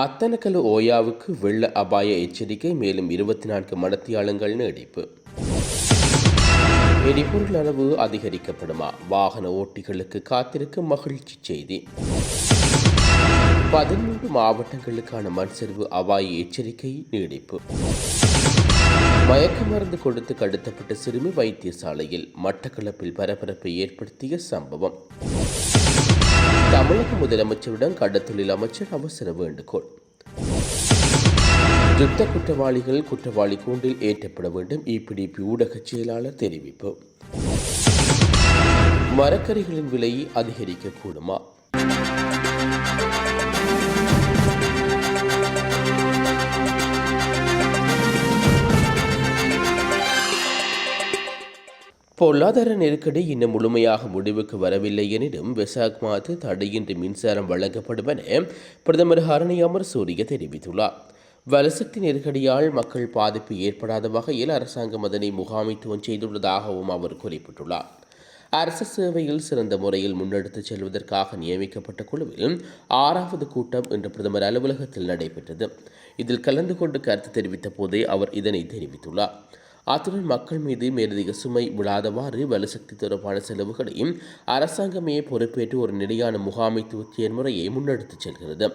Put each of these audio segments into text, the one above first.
அத்தனக்கலு ஓயாவுக்கு வெள்ள அபாய எச்சரிக்கை மேலும் 24 மணித்தியாலங்கள் நீடிப்பு. எரிபொருள் அளவு அதிகரிக்கப்படுமா? வாகன ஓட்டிகளுக்கு காத்திருக்கும் மகிழ்ச்சி செய்தி. 13 மாவட்டங்களுக்கான மண்சரிவு அபாய எச்சரிக்கை நீடிப்பு. மயக்க மருந்து கொடுத்து கடத்தப்பட்ட சிறுமி வைத்தியசாலையில். மட்டக்களப்பில் பரபரப்பை ஏற்படுத்திய சம்பவம். தமிழக முதலமைச்சருடன் கடத்தொழில் அமைச்சர் அவசர வேண்டுகோள். யுத்த குற்றவாளிகள் குற்றவாளி கூண்டில் ஏற்றப்பட வேண்டும். இபிடிபி ஊடக செயலாளர் தெரிவிப்பு. மரக்கறிகளின் விலை அதிகரிக்க கூடுமா? பொருளாதார நெருக்கடி இன்னும் முழுமையாக முடிவுக்கு வரவில்லை எனினும் வெசாக் மாத தடையின்றி மின்சாரம் வழங்கப்படும் என பிரதமர் ஹரணி அமரசூரிய தெரிவித்துள்ளார். வலசக்தி நெருக்கடியால் மக்கள் பாதிப்பு ஏற்படாத வகையில் அரசாங்கம் அதனை முகாமைத்துவம் செய்துள்ளதாகவும் அவர் குறிப்பிட்டுள்ளார். அரசு சேவையில் சிறந்த முறையில் முன்னெடுத்துச் செல்வதற்காக நியமிக்கப்பட்ட குழுவில் 6வது கூட்டம் இன்று பிரதமர் அலுவலகத்தில் நடைபெற்றது. இதில் கலந்து கொண்டு கருத்து தெரிவித்த போதே அவர் இதனை தெரிவித்துள்ளார். அத்துடன் மக்கள் மீது மேலதிக சுமை விழாதவாறு வலுசக்தி தொடர்பான செலவுகளையும் அரசாங்கமே பொறுப்பேற்று ஒரு நிலையான முகாமைத்துவ செயல்முறையை முன்னெடுத்துச் செல்கிறது.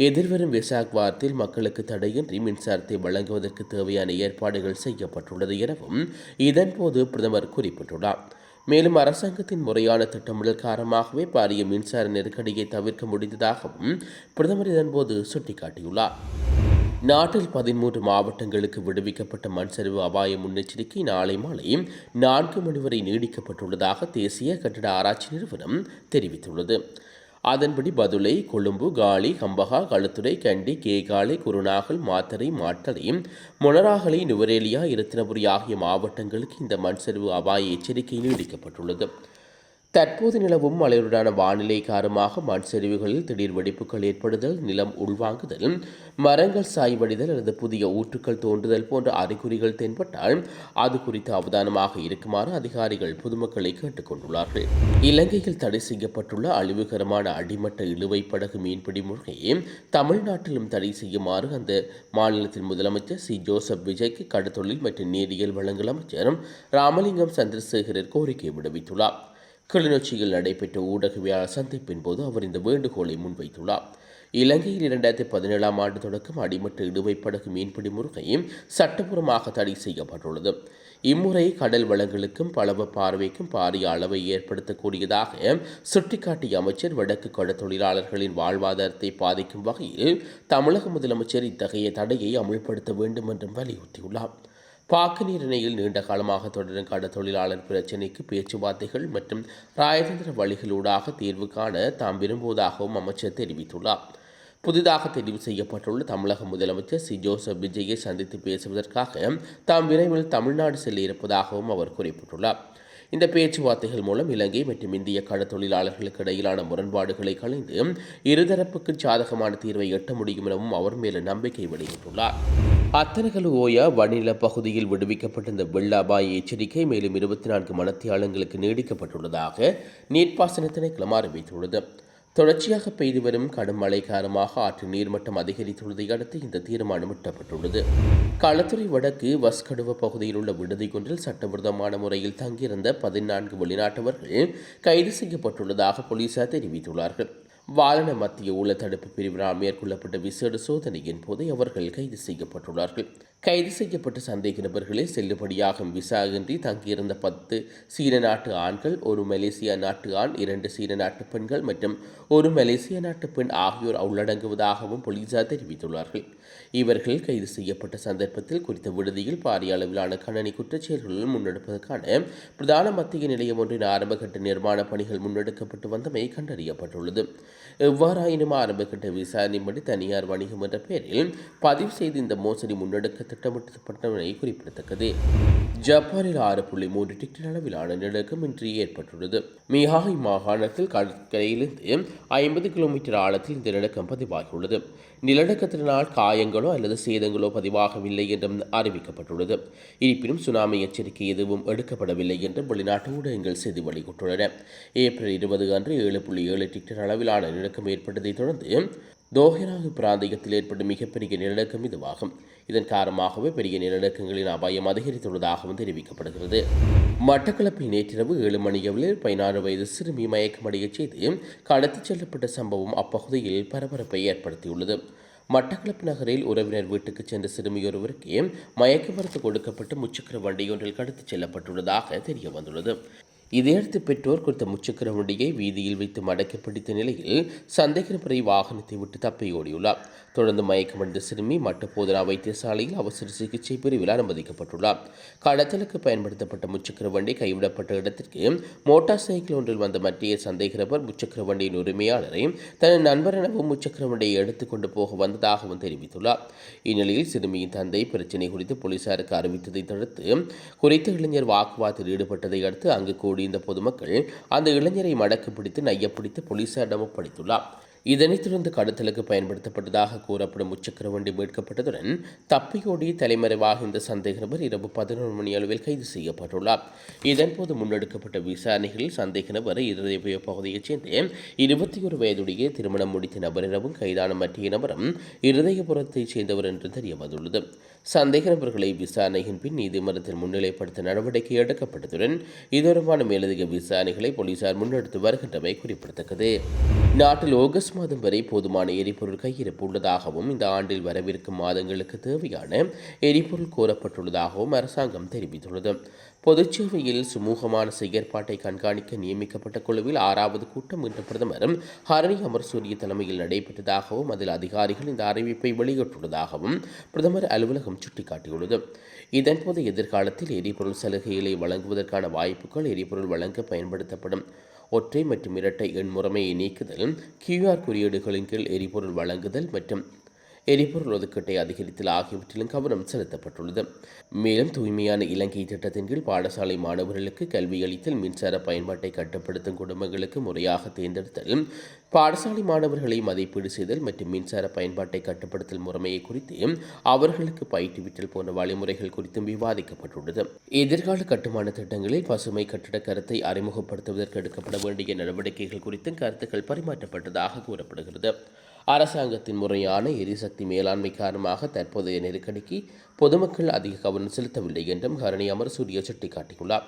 எதிர்வரும் வெசாக் வாரத்தில் மக்களுக்கு தடையின்றி மின்சாரத்தை வழங்குவதற்கு தேவையான ஏற்பாடுகள் செய்யப்பட்டுள்ளது எனவும் இதன்போது பிரதமர் குறிப்பிட்டுள்ளார். மேலும் அரசாங்கத்தின் முறையான திட்டமிடல் காரணமாகவே பாரிய மின்சார நெருக்கடியை தவிர்க்க முடிந்ததாகவும் பிரதமர் இதன்போது சுட்டிக்காட்டியுள்ளார். நாட்டில் 13 மாவட்டங்களுக்கு விடுவிக்கப்பட்ட மண்சரிவு அபாய முன்னெச்சரிக்கை நாளை மாலை 4 மணி வரை நீடிக்கப்பட்டுள்ளதாக தேசிய கட்டிட ஆராய்ச்சி நிறுவனம் தெரிவித்துள்ளது. அதன்படி பதுளை, கொழும்பு, காலி, கம்பகா, களுத்துறை, கண்டி, கேகாலை, குருநாகல், மாத்தறை, மாட்டறை, மொனராகலை, நுவரேலியா, இரத்தினபுரி ஆகிய மாவட்டங்களுக்கு இந்த மண்சரிவு அபாய எச்சரிக்கை நீடிக்கப்பட்டுள்ளது. தற்போது நிலவும் மழையுடனான வானிலை காரணமாக மண் சரிவுகளில் திடீர் வெடிப்புகள் ஏற்படுதல், நிலம் உள்வாங்குதல், மரங்கள் சாய்வடைதல் அல்லது புதிய ஊற்றுக்கள் தோன்றுதல் போன்ற அறிகுறிகள் தென்பட்டால் அது குறித்து அவதானமாக இருக்குமாறு அதிகாரிகள் பொதுமக்களை கேட்டுக் கொண்டுள்ளார்கள். இலங்கையில் தடை செய்யப்பட்டுள்ள அழிவுகரமான அடிமட்ட இழுவை படகு மீன்பிடி முறையை தமிழ்நாட்டிலும் தடை செய்யுமாறு அந்த மாநிலத்தின் முதலமைச்சர் சி ஜோசப் விஜய்க்கு கடத்தொழில் மற்றும் நீரியல் வழங்கல் அமைச்சர் ராமலிங்கம் சந்திரசேகரர் கோரிக்கை விடுவித்துள்ளார். கிளிநொச்சியில் நடைபெற்ற ஊடகவியலாளர் சந்திப்பின் போது அவர் இந்த வேண்டுகோளை முன்வைத்துள்ளார். இலங்கையில் 2017ஆம் ஆண்டு தொடக்கம் அடிமட்ட இடுவை படகு மீன்பிடி முறை சட்டப்பூர்வமாக தடை செய்யப்பட்டுள்ளது. இம்முறை கடல் வளங்களுக்கும் பலவ பார்வைக்கும் பாரிய அளவை ஏற்படுத்தக்கூடியதாக சுட்டிக்காட்டிய அமைச்சர் வடக்கு கடற்தொழிலாளர்களின் வாழ்வாதாரத்தை பாதிக்கும் வகையில் தமிழக முதலமைச்சர் இத்தகைய தடையை அமுல்படுத்த வேண்டும் என்றும் வலியுறுத்தியுள்ளார். பாக்கு நீரிணையில் நீண்ட காலமாக தொடரும் கடற்தொழிலாளர் பிரச்சினைக்கு பேச்சுவார்த்தைகள் மற்றும் ராஜதந்திர வழிகளூடாக தீர்வு காண தாம் விரும்புவதாகவும் அமைச்சர் தெரிவித்துள்ளார். புதிதாக தெரிவு செய்யப்பட்டுள்ள தமிழக முதலமைச்சர் சி ஜோசப் விஜயை சந்தித்து பேசுவதற்காக தாம் விரைவில் தமிழ்நாடு செல்ல இருப்பதாகவும் அவர் குறிப்பிட்டுள்ளார். இந்த பேச்சுவார்த்தைகள் மூலம் இலங்கை மற்றும் இந்திய கடற்தொழிலாளர்களுக்கு இடையிலான முரண்பாடுகளை களைந்து இருதரப்புக்கு சாதகமான தீர்வை எட்ட முடியும் எனவும் அவர் மேலும் நம்பிக்கை வெளியிட்டுள்ளார். அத்தனகலு ஓயா வடிநில பகுதியில் விடுவிக்கப்பட்ட இந்த வெள்ள அபாய எச்சரிக்கை மேலும் 24 மணித்தியாலங்களுக்கு நீடிக்கப்பட்டுள்ளதாக நீர்ப்பாசன திணைக்களம் அறிவித்துள்ளது. தொடர்ச்சியாக பெய்து வரும் கடும் மழை காரணமாக ஆற்று நீர்மட்டம் அதிகரித்துள்ளதை அடுத்து இந்த தீர்மானம் எட்டப்பட்டுள்ளது. களத்துறை வடக்கு வஸ்கடுவ பகுதியில் உள்ள விடுதி ஒன்றில் சட்டவிரோதமான முறையில் தங்கியிருந்த 14 வெளிநாட்டவர்கள் கைது செய்யப்பட்டுள்ளதாக போலீசார் தெரிவித்துள்ளார்கள். வாரண மத்திய ஊழல் தடுப்பு பிரிவினால் மேற்கொள்ளப்பட்ட விசேட சோதனையின் போது அவர்கள் கைது செய்யப்பட்டுள்ளார்கள். கைது செய்யப்பட்ட சந்தேக நபர்களே செல்லுபடியாகும் விசா இன்றி தங்கியிருந்த 10 சீன நாட்டு ஆண்கள், 1 மலேசியா நாட்டு ஆண், 2 சீன நாட்டு பெண்கள் மற்றும் 1 மலேசிய நாட்டு பெண் ஆகியோர் உள்ளடங்குவதாகவும் போலீசார் தெரிவித்துள்ளார்கள். இவர்கள் கைது செய்யப்பட்ட சந்தர்ப்பத்தில் குறித்த விடுதியில் பாரிய அளவிலான கணனி குற்றச்செயல்களில் முன்னெடுப்பதற்கான பிரதான மத்திய நிலையம் ஒன்றின் ஆரம்பகட்ட நிர்மாண பணிகள் முன்னெடுக்கப்பட்டு வந்தமை கண்டறியப்பட்டுள்ளது. எவ்வாறாயினும் ஆரம்பகட்ட விசாரணைப்படி தனியார் வணிகம் என்ற பெயரில் பதிவு செய்து இந்த மோசடி முன்னெடுக்க திட்டமிடப்பட்டமை குறிப்பிடத்தக்கது. ஜப்பானில் 6.3 டிக்டர் அளவிலான நிலநடுக்கம் இன்று ஏற்பட்டுள்ளது. மிகாய் மாகாணத்தில் கடற்கரையிலிருந்து 50 கிலோமீட்டர் ஆழத்தில் இந்த நிலநடுக்கம் பதிவாகியுள்ளது. நிலநடுக்கத்தினால் காயங்களோ அல்லது சேதங்களோ பதிவாகவில்லை என்றும் அறிவிக்கப்பட்டுள்ளது. இருப்பினும் சுனாமி எச்சரிக்கை எதுவும் எடுக்கப்படவில்லை என்று வெளிநாட்டு ஊடகங்கள் செய்தி வெளியிட்டுள்ளன. ஏப்ரல் 20 அன்று 7.7 டிக்டர் அளவிலான நிலநடுக்கம் ஏற்பட்டதைத் தொடர்ந்து தோஹராகு பிராந்தியத்தில் ஏற்படும் மிகப்பெரிய நிலநடுக்கம் இதுவாகும். இதன் காரணமாகவே பெரிய நிலநடுக்கங்களின் அபாயம் அதிகரித்துள்ளதாகவும் தெரிவிக்கப்படுகிறது. மட்டக்களப்பில் நேற்றிரவு 7 மணியளவில் 16 வயது சிறுமி மயக்கமடையச் செய்து கடத்திச் செல்லப்பட்ட சம்பவம் அப்பகுதியில் பரபரப்பை ஏற்படுத்தியுள்ளது. மட்டக்களப்பு நகரில் உறவினர் வீட்டுக்கு சென்ற சிறுமியொருவருக்கு மயக்க மருந்து கொடுக்கப்பட்டு முச்சக்கர வண்டியொன்றில் கடத்திச் செல்லப்பட்டுள்ளதாக தெரிய வந்துள்ளது. இதையடுத்து பெற்றோர் குறித்த முச்சக்கர வண்டியை வீதியில் வைத்து மடக்கி பிடித்த நிலையில் சந்தேக நபரை வாகனத்தை விட்டு தப்பி ஓடியுள்ளார். தொடர்ந்து மயக்கமடைந்த சிறுமி போதனா வைத்தியசாலையில் அவசர சிகிச்சை பிரிவில் அனுமதிக்கப்பட்டுள்ளார். கடத்தலுக்கு பயன்படுத்தப்பட்ட முச்சக்கர வண்டி கைவிடப்பட்ட இடத்திற்கு மோட்டார் சைக்கிள் ஒன்றில் வந்த மத்திய சந்தேக நபர் முச்சக்கர வண்டியின் உரிமையாளரை தனது நண்பர் எனவும் முச்சக்கர வண்டியை எடுத்துக் கொண்டு போக வந்ததாகவும் தெரிவித்துள்ளார். இந்நிலையில் சிறுமியின் தந்தை பிரச்சினை குறித்து போலீசாருக்கு அறிவித்ததை தடுத்து குறித்த இளைஞர் வாக்குவாதத்தில் ஈடுபட்டதை அடுத்து அங்கு கூடி இந்த பொதுமக்கள் அந்த இளைஞரை மடக்கு பிடித்து நையப்பிடித்து போலீசாரிடம் ஒப்படைத்துள்ளார். இதனைத் தொடர்ந்து கடத்தலுக்கு பயன்படுத்தப்பட்டதாக கூறப்படும் முச்சக்கர வண்டி மீட்கப்பட்டதுடன் தப்பியோடி தலைமறைவாக இந்த சந்தேக நபர் இரவு 11 மணி அளவில் கைது செய்யப்பட்டுள்ளார். இதன்போது முன்னெடுக்கப்பட்ட விசாரணைகளில் சந்தேக நபர் இருதய பகுதியைச் சேர்ந்த 21 வயதுடைய திருமணம் முடித்த நபர் எனவும் கைதான மற்ற நபரும் இருதயபுரத்தைச் சேர்ந்தவர் என்று தெரிய வந்துள்ளது. சந்தேக நபர்களை விசாரணையின் பின் நீதிமன்றத்தில் முன்னிலைப்படுத்த நடவடிக்கை எடுக்கப்பட்டதுடன் இது தொடர்பான மேலதிக விசாரணைகளை போலீசார் முன்னெடுத்து வருகின்றமை குறிப்பிடத்தக்கது. நாட்டில் ஆகஸ்ட் மாதம் வரை போதுமான எரிபொருள் கையிருப்பு உள்ளதாகவும் இந்த ஆண்டில் வரவிருக்கும் மாதங்களுக்கு தேவையான எரிபொருள் கோரப்பட்டுள்ளதாகவும் அரசாங்கம் தெரிவித்துள்ளது. பொதுச்சேவையில் சுமூகமான செயற்பாட்டை கண்காணிக்க நியமிக்கப்பட்ட குழுவில் 6வது கூட்டம் இன்று பிரதமர் ஹரணி அமர்சூரிய தலைமையில் நடைபெற்றதாகவும் அதில் அதிகாரிகள் இந்த அறிவிப்பை வெளியிட்டுள்ளதாகவும் பிரதமர் அலுவலகம் சுட்டிக்காட்டியுள்ளது. இதன்போது எதிர்காலத்தில் எரிபொருள் சலுகைகளை வழங்குவதற்கான வாய்ப்புகள், எரிபொருள் வழங்க பயன்படுத்தப்படும் ஒற்றை மற்றும் இரட்டை எண் முறைமையை நீக்குதல், QR குறியீடுகளின் கீழ் எரிபொருள் வழங்குதல் மற்றும் எரிபொருள் ஒதுக்கீட்டை அதிகரித்தல் ஆகியவற்றிலும் கவனம் செலுத்தப்பட்டுள்ளது. மேலும் தூய்மையான இலங்கை திட்டத்தின் கீழ் பாடசாலை மாணவர்களுக்கு கல்வி அளித்தல், மின்சார பயன்பாட்டை கட்டுப்படுத்தும் குடும்பங்களுக்கு முறையாக தேர்ந்தெடுத்தல், பாடசாலை மாணவர்களை மதிப்பீடு செய்தல் மற்றும் மின்சார பயன்பாட்டை கட்டுப்படுத்தல் முறைமையை குறித்து அவர்களுக்கு பயிற்றுவித்தல் போன்ற வழிமுறைகள் குறித்தும் விவாதிக்கப்பட்டுள்ளது. எதிர்கால கட்டுமான திட்டங்களில் பசுமை கட்டிட கருத்தை அறிமுகப்படுத்துவதற்கு எடுக்கப்பட வேண்டிய நடவடிக்கைகள் குறித்தும் கருத்துக்கள் பரிமாற்றப்பட்டதாக கூறப்படுகிறது. அரசாங்கத்தின் முறையான எரிசக்தி மேலாண்மை காரணமாக தற்போதைய நெருக்கடிக்கு பொதுமக்கள் அதிக கவனம் செலுத்தவில்லை என்றும் ஹரணி அமர்சூரிய சுட்டிக்காட்டியுள்ளார்.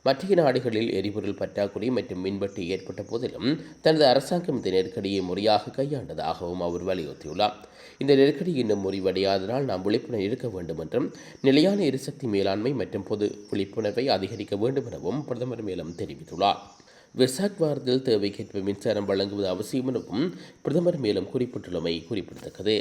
மற்ற நாடுகளில் எரிபொருள் பற்றாக்குறை மற்றும் மின்வெட்டு ஏற்பட்ட போதிலும் தனது அரசாங்கம் இந்த நெருக்கடியை முறையாக கையாண்டதாகவும் அவர் வலியுறுத்தியுள்ளார். இந்த நெருக்கடி இன்னும் முறிவடையாததால் நாம் விழிப்புணர்வு இருக்க வேண்டும் என்றும் நிலையான எரிசக்தி மேலாண்மை மற்றும் பொது விழிப்புணர்வை அதிகரிக்க வேண்டும் எனவும் பிரதமர் மேலும் தெரிவித்துள்ளார். வெசாக் வாரத்தில் தேவைக்கேற்ப மின்சாரம் வழங்குவது அவசியம் எனவும் பிரதமர் மேலும் குறிப்பிட்டுள்ளமை குறிப்பிடத்தக்கது.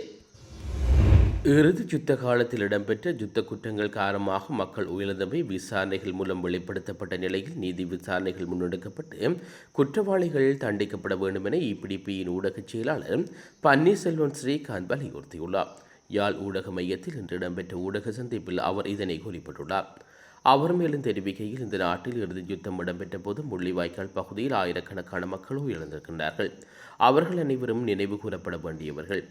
இறுதி யுத்த காலத்தில் இடம்பெற்ற யுத்த குற்றங்கள் காரணமாக மக்கள் உயிரிழந்தமை விசாரணைகள் மூலம் வெளிப்படுத்தப்பட்ட நிலையில் நீதி விசாரணைகள் முன்னெடுக்கப்பட்டு குற்றவாளிகள் தண்டிக்கப்பட வேண்டும் என இபிடிபியின் ஊடகச் செயலாளர் பன்னீர்செல்வம் ஸ்ரீகாந்த் வலியுறுத்தியுள்ளார். யாழ் ஊடக மையத்தில் இன்று இடம்பெற்ற ஊடக சந்திப்பில் அவர் இதனை குறிப்பிட்டுள்ளார். அவர் மேலும் தெரிவிக்கையில், இந்த நாட்டில் இறுதி யுத்தம் இடம்பெற்ற போது முள்ளிவாய்க்கால் பகுதியில் ஆயிரக்கணக்கான மக்கள் உயிரிழந்திருக்கின்றார்கள். அவர்கள் அனைவரும் நினைவு கூறப்பட வேண்டியவர்கள்.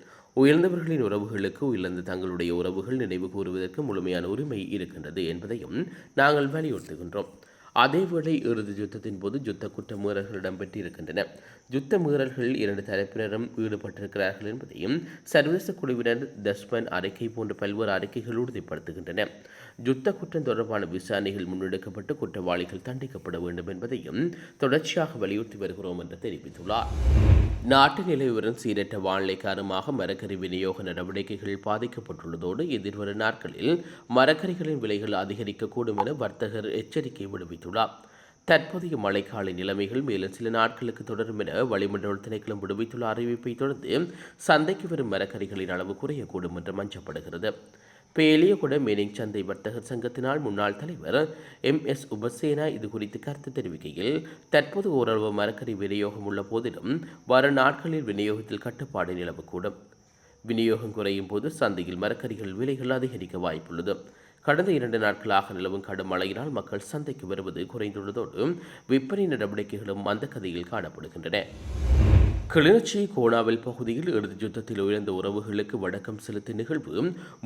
உயர்ந்தவர்களின் உறவுகளுக்கு உயர்ந்த தங்களுடைய உறவுகள் நினைவு கூறுவதற்கு முழுமையான உரிமை இருக்கின்றது என்பதையும் நாங்கள் வலியுறுத்துகின்றோம். அதேவேளை இறுதி யுத்தத்தின் போது யுத்த குற்ற மீறல்கள் இடம்பெற்றிருக்கின்றன. யுத்த மீறல்கள் 2 தரப்பினரும் ஈடுபட்டிருக்கிறார்கள் என்பதையும் சர்வதேச குழுவினர் தஸ்மன் அறிக்கை போன்ற பல்வேறு அறிக்கைகள் உறுதிப்படுத்துகின்றன. யுத்த குற்றம் தொடர்பான விசாரணைகள் முன்னெடுக்கப்பட்டு குற்றவாளிகள் தண்டிக்கப்பட வேண்டும் என்பதையும் தொடர்ச்சியாக வலியுறுத்தி வருகிறோம் என்று தெரிவித்துள்ளார். நாட்டு நிலவரம் சீரற்ற வானிலை காரணமாக மரக்கறி விநியோக நடவடிக்கைகள் பாதிக்கப்பட்டுள்ளதோடு எதிர்வரும் நாட்களில் மரக்கறிகளின் விலைகள் அதிகரிக்கக்கூடும் என வர்த்தகர் எச்சரிக்கை விடுவித்துள்ளார். தற்போதைய மழைக்கால நிலைமைகள் மேலும் சில நாட்களுக்கு தொடரும் என வளிமண்டல திணைக்களம் விடுவித்துள்ள அறிவிப்பை தொடர்ந்து சந்தைக்கு வரும் மரக்கறிகளின் அளவு குறையக்கூடும் என்று அஞ்சப்படுகிறது. பேலியகுட மீனிங் சந்தை வர்த்தகர் சங்கத்தினால் முன்னாள் தலைவர் MS உபசேனா இது குறித்து கருத்து தெரிவிக்கையில், தற்போது ஓரளவு மரக்கறி விநியோகம் உள்ள போதிலும் வரும் நாட்களில் விநியோகத்தில் கட்டுப்பாடு நிலவக்கூடும். விநியோகம் குறையும் போது சந்தையில் மரக்கறிகள் விலைகள் அதிகரிக்க வாய்ப்புள்ளது. கடந்த 2 நாட்களாக நிலவும் கடும் மழையினால் மக்கள் சந்தைக்கு வருவது குறைந்துள்ளதோடு விற்பனை நடவடிக்கைகளும் அந்த கதையில் காணப்படுகின்றன. கிளிநொச்சி கோணாவில் பகுதியில் இறுதி யுத்தத்தில் உயர்ந்த உறவுகளுக்கு வணக்கம் செலுத்தும் நிகழ்வு,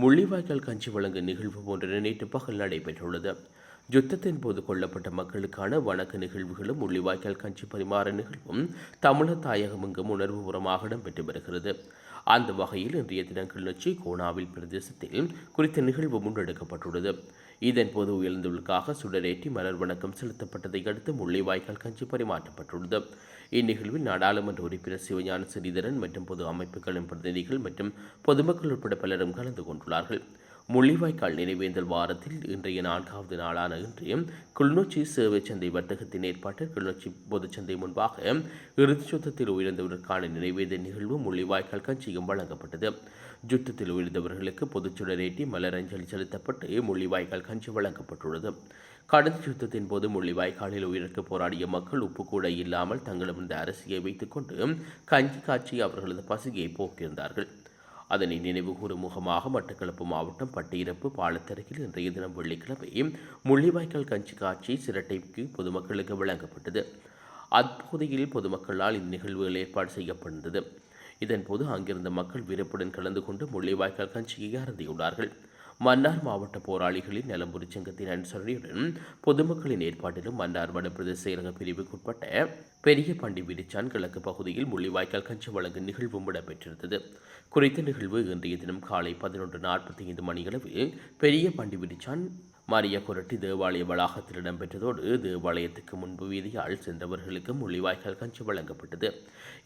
முள்ளிவாய்க்கால் கஞ்சி வழங்கும் நிகழ்வு போன்ற நேற்று பகல் நடைபெற்றுள்ளது. யுத்தத்தின் போது கொல்லப்பட்ட மக்களுக்கான வணக்க நிகழ்வுகளும் முள்ளிவாய்க்கால் கஞ்சி பரிமாற நிகழ்வும் தமிழர் தாயகமெங்கும் உணர்வுபூர்வமாக இடம்பெற்று வருகிறது. அந்த வகையில் இன்றைய தினம் கிளிநொச்சி கோணாவில் பிரதேசத்தில் குறித்த நிகழ்வு முன்னெடுக்கப்பட்டுள்ளது. இதன்போது உயர்ந்தவர்களுக்காக சுடரேற்றி மலர் வணக்கம் செலுத்தப்பட்டதை அடுத்து முள்ளிவாய்க்கால் கஞ்சி பரிமாற்றப்பட்டுள்ளது. இந்நிகழ்வில் நாடாளுமன்ற உறுப்பினர் சிவஞான ஸ்ரீதரன் மற்றும் பொது அமைப்புகளின் பிரதிநிதிகள் மற்றும் பொதுமக்கள் உட்பட பலரும் கலந்து கொண்டுள்ளார்கள். முள்ளிவாய்க்கால் நினைவேந்தல் வாரத்தில் இன்றைய 4வது நாளான இன்று கிளிநொச்சி சேவை சந்தை வர்த்தகத்தின் ஏற்பாட்டில் கிளிநொச்சி பொதுச்சந்தை முன்பாக இறுதிச் யுத்தத்தில் உயிரிழந்தவருக்கான நினைவேந்தல் நிகழ்வு முள்ளிவாய்க்கால் கஞ்சியும் வழங்கப்பட்டது. யுத்தத்தில் உயிரிழந்தவர்களுக்கு பொதுச்சுடரேற்றி மலரஞ்சலி செலுத்தப்பட்டு முள்ளிவாய்க்கால் கஞ்சி வழங்கப்பட்டுள்ளது. கடந்த யுத்தத்தின் போது முள்ளிவாய்க்காலில் உயிருக்கு போராடிய மக்கள் உப்பு கூட இல்லாமல் தங்களிடம் இந்த அரிசியை வைத்துக் கொண்டு கஞ்சி காய்ச்சி அவர்களது பசியை போக்கியிருந்தார்கள். அதனை நினைவுகூறும் முகமாக மட்டக்களப்பு மாவட்டம் பட்டியிறப்பு பாலத்தருகில் இன்றைய தினம் வெள்ளிக்கிழமை முள்ளிவாய்க்கால் கஞ்சி காட்சி சிரட்டைக்கு பொதுமக்களுக்கு வழங்கப்பட்டது. அப்போதையில் பொதுமக்களால் இந்நிகழ்வுகள் ஏற்பாடு செய்யப்பட்டிருந்தது. இதன்போது அங்கிருந்த மக்கள் விருப்புடன் கலந்து கொண்டு முள்ளிவாய்க்கால் கஞ்சியை அருந்தியுள்ளார்கள். மன்னார் மாவட்ட போராளிகளின் நலம்புரி சங்கத்தின் அனுசரணையுடன் பொதுமக்களின் ஏற்பாட்டிலும் மன்னார் வடபிரதேச செயலக பிரிவுக்குட்பட்ட பெரிய பண்டி விரிச்சான் கிழக்கு பகுதியில் முள்ளிவாய்க்கால் கஞ்சி வழங்கும் நிகழ்வும் இடம்பெற்றிருந்தது. குறித்த நிகழ்வு இன்றைய தினம் காலை 11:45 மணியளவில் பெரிய பண்டி விரிச்சான் மாரிய கொரட்டி தேவாலய வளாகத்தில் இடம்பெற்றதோடு தேவாலயத்துக்கு முன்பு வீதியால் சென்றவர்களுக்கு முள்ளிவாய்க்கால் கஞ்சி வழங்கப்பட்டது.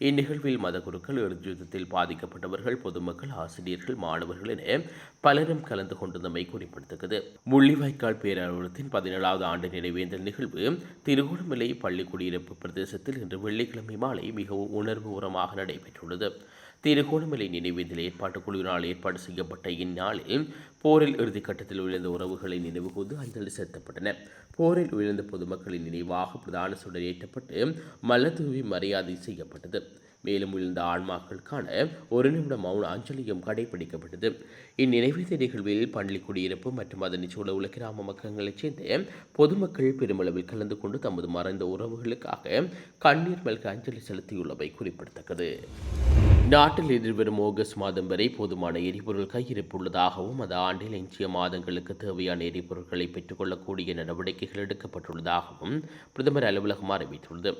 இந்நிகழ்வில் மதகுருக்கள், யுத்தத்தில் பாதிக்கப்பட்டவர்கள், பொதுமக்கள், ஆசிரியர்கள், மாணவர்கள் என பலரும் கலந்து கொண்டிருந்தமை குறிப்பிடத்தக்கது. முள்ளிவாய்க்கால் பேரலுவலகத்தின் 17வது ஆண்டு நினைவேந்தல் நிகழ்வு திருகோணமலை பள்ளி குடியிருப்பு பிரதேசத்தில் இன்று வெள்ளிக்கிழமை மாலை மிகவும் உணர்வுபூர்வமாக நடைபெற்றுள்ளது. திருகோணமலை நினைவேந்தல் ஏற்பாட்டு குழுவினால் ஏற்பாடு செய்யப்பட்ட இந்நாளில் போரில் இறுதிக்கட்டத்தில் உயர்ந்த உறவுகளை நினைவுகூர்ந்து அஞ்சலி செலுத்தப்பட்டன. போரில் உயர்ந்த பொதுமக்களின் நினைவாக பிரதான சுடர் ஏற்றப்பட்டு மலர்தூவி மரியாதை செய்யப்பட்டது. மேலும் உயர்ந்த ஆன்மாக்களுக்கான 1 நிமிட மௌன அஞ்சலியும் கடைபிடிக்கப்பட்டது. இந்நினைவேந்த நிகழ்வில் பள்ளி குடியிருப்பு மற்றும் அதனை சூழ உள்ள கிராம மக்களைச் சேர்ந்த பொதுமக்கள் பெருமளவில் கலந்து கொண்டு தமது மறைந்த உறவுகளுக்காக கண்ணீர் மல்க அஞ்சலி செலுத்தியுள்ளவை குறிப்பிடத்தக்கது. நாட்டில் எதிர்வரும் ஆகஸ்ட் மாதம் வரை போதுமான எரிபொருள் கையிருப்பு உள்ளதாகவும் அந்த ஆண்டில் எஞ்சிய மாதங்களுக்கு தேவையான எரிபொருட்களை பெற்றுக்கொள்ளக்கூடிய நடவடிக்கைகள் எடுக்கப்பட்டுள்ளதாகவும் பிரதமர் அலுவலகம் அறிவித்துள்ளது.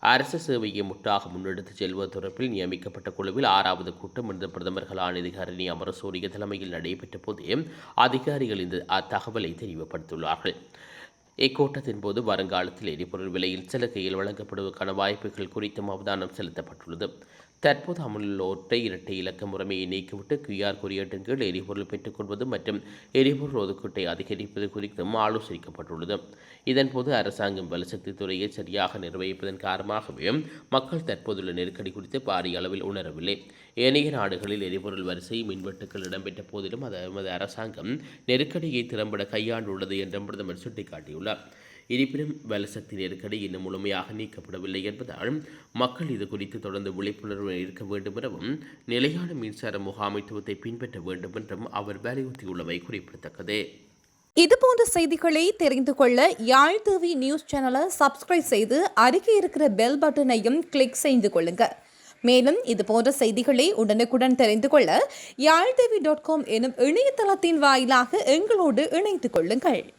அரசு சேவையை முற்றாக முன்னெடுத்துச் செல்வது தொடர்பில் நியமிக்கப்பட்ட குழுவில் 6வது கூட்டம் இன்று பிரதமர் கலாநிதி ஹரணி அமரசூரிய தலைமையில் நடைபெற்ற போதே அதிகாரிகள் இந்த தகவலை தெரிவித்துள்ளார்கள். இக்கூட்டத்தின் போது வருங்காலத்தில் எரிபொருள் விலையில் சலுகையில் வழங்கப்படுவதற்கான வாய்ப்புகள் குறித்தும் அவதானம் செலுத்தப்பட்டுள்ளது. தற்போது அமலில் ஒற்றை இரட்டை இலக்க முறைமையை நீக்கிவிட்டு QR குறியீட்டின் கீழ் எரிபொருள் பெற்றுக்கொள்வது மற்றும் எரிபொருள் ஒதுக்கீட்டை அதிகரிப்பது குறித்தும் ஆலோசிக்கப்பட்டுள்ளது. இதன்போது அரசாங்கம் வலுசக்தி துறையை சரியாக நிர்வகிப்பதன் காரணமாகவே மக்கள் தற்போதுள்ள நெருக்கடி குறித்து பாரிய அளவில் உணரவில்லை. ஏனைய நாடுகளில் எரிபொருள் வரிசை மின்வெட்டுக்கள் இடம்பெற்ற போதிலும் நமது அரசாங்கம் நெருக்கடியை திறம்பட கையாண்டுள்ளது என்றும் பிரதமர் சுட்டிக்காட்டியுள்ளார். இருப்பினும் வலுசக்தி நெருக்கடி இன்னும் முழுமையாக நீக்கப்படவில்லை என்பதால் மக்கள் இது குறித்து தொடர்ந்து விழிப்புணர்வு இருக்க வேண்டும் எனவும் நிலையான மின்சார முகாமைத்துவத்தை பின்பற்ற வேண்டும் என்றும் அவர் வலியுறுத்தியுள்ளமை குறிப்பிடத்தக்கது. இதுபோன்ற செய்திகளை தெரிந்து கொள்ள யாழ் டிவி நியூஸ் சேனலை சப்ஸ்கிரைப் செய்து அருகே இருக்கிற பெல் பட்டனையும் கிளிக் செய்து கொள்ளுங்க. மேலும் இதுபோன்ற செய்திகளை உடனுக்குடன் தெரிந்து கொள்ள யாழ்டிவி.com எனும் இணையதளத்தின் வாயிலாக எங்களோடு இணைந்து கொள்ளுங்கள்.